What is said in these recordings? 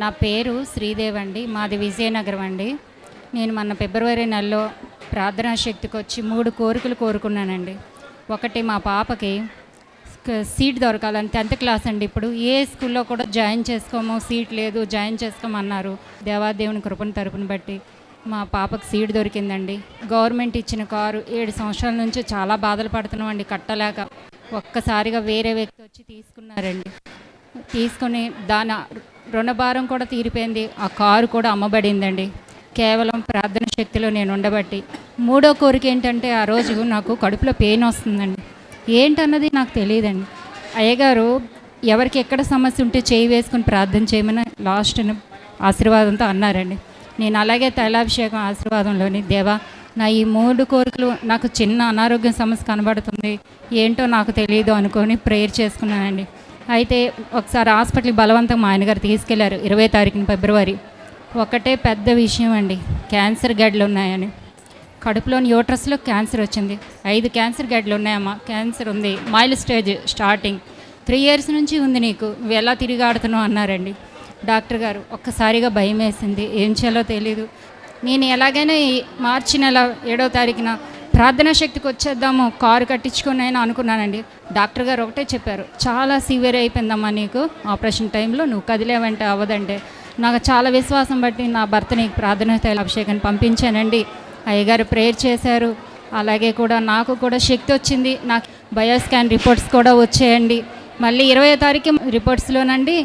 నా పేరు శ్రీదేవి అండి. మాది విజయనగరం అండి. నేను మొన్న ఫిబ్రవరి నెలలో ప్రార్థనా శక్తికి వచ్చి 3 కోరికలు కోరుకున్నానండి. ఒకటి, మా పాపకి సీట్ దొరకాలని. 10th క్లాస్ అండి. ఇప్పుడు ఏ స్కూల్లో కూడా జాయిన్ చేసుకోము, సీట్ లేదు, జాయిన్ చేసుకోమన్నారు. దేవాదేవుని కృపను తరపున బట్టి మా పాపకు సీట్ దొరికిందండి. గవర్నమెంట్ ఇచ్చిన కారు 7 సంవత్సరాల నుంచి చాలా బాధలు పడుతున్నాం అండి కట్టలేక. ఒక్కసారిగా వేరే వ్యక్తి వచ్చి తీసుకున్నారండి. తీసుకొని దాని రుణభారం కూడా తీరిపోయింది. ఆ కారు కూడా అమ్మబడిందండి. కేవలం ప్రార్థన శక్తిలో నేను ఉండబట్టి. 3వ కోరిక ఏంటంటే, ఆ రోజు నాకు కడుపులో పెయిన్ వస్తుందండి. ఏంటన్నది నాకు తెలియదండి. అయ్యగారు ఎవరికి ఎక్కడ సమస్య ఉంటే చేయి వేసుకొని ప్రార్థన చేయమని లాస్ట్ ఆశీర్వాదంతో అన్నారండి. నేను అలాగే తైలాభిషేకం ఆశీర్వాదంలోని, దేవా నా ఈ 3 కోరికలు, నాకు చిన్న అనారోగ్యం సమస్య కనబడుతుంది, ఏంటో నాకు తెలియదు అనుకొని ప్రేయర్ చేసుకున్నానండి. అయితే ఒకసారి హాస్పిటల్కి బలవంతంగా మా ఆయనగారు తీసుకెళ్లారు 20 తారీఖున ఫిబ్రవరి. ఒకటే పెద్ద విషయం అండి, క్యాన్సర్ గడ్డలు ఉన్నాయని. కడుపులోని యూట్రస్లో క్యాన్సర్ వచ్చింది. 5 క్యాన్సర్ గడ్డలు ఉన్నాయమ్మా, క్యాన్సర్ ఉంది, మైల్ స్టేజ్ స్టార్టింగ్, 3 years నుంచి ఉంది నీకు, నువ్వు ఎలా తిరిగాడుతున్నావు అన్నారండి డాక్టర్ గారు. ఒక్కసారిగా భయం వేసింది, ఏం చేయాలో తెలీదు. నేను ఎలాగైనా ఈ మార్చి నెల 7వ తారీఖున ప్రార్థనా శక్తికి వచ్చేద్దాము, కారు కట్టించుకొని అయినా అనుకున్నానండి. డాక్టర్ గారు ఒకటే చెప్పారు, చాలా సివియర్ అయిపోయిందమ్మా నీకు, ఆపరేషన్ టైంలో నువ్వు కదిలేవంటే అవ్వదంటే. నాకు చాలా విశ్వాసం బట్టి నా భర్త నీకు ప్రార్థనా తైల అభిషేకాన్ని పంపించానండి. అయ్యగారు ప్రేయర్ చేశారు. అలాగే కూడా నాకు కూడా శక్తి వచ్చింది. నాకు బయోస్కాన్ రిపోర్ట్స్ కూడా వచ్చాయండి. మళ్ళీ 20వ తారీఖు రిపోర్ట్స్లోనండి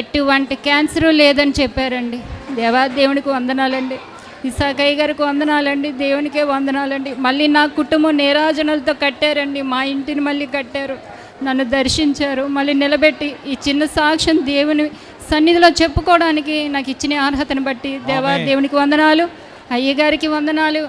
ఎటువంటి క్యాన్సరు లేదని చెప్పారండి. దేవునికి వందనాలండి. ఇసాకయ్య గారికి వందనాలండి, దేవునికే వందనాలండి. మళ్ళీ నా కుటుంబం నీరాజనాలతో కట్టారండి, మా ఇంటిని మళ్ళీ కట్టారు, నన్ను దర్శించారు, మళ్ళీ నిలబెట్టి ఈ చిన్న సాక్ష్యం దేవుని సన్నిధిలో చెప్పుకోవడానికి నాకు ఇచ్చిన అర్హతను బట్టి దేవునికి వందనాలు, అయ్యగారికి వందనాలు.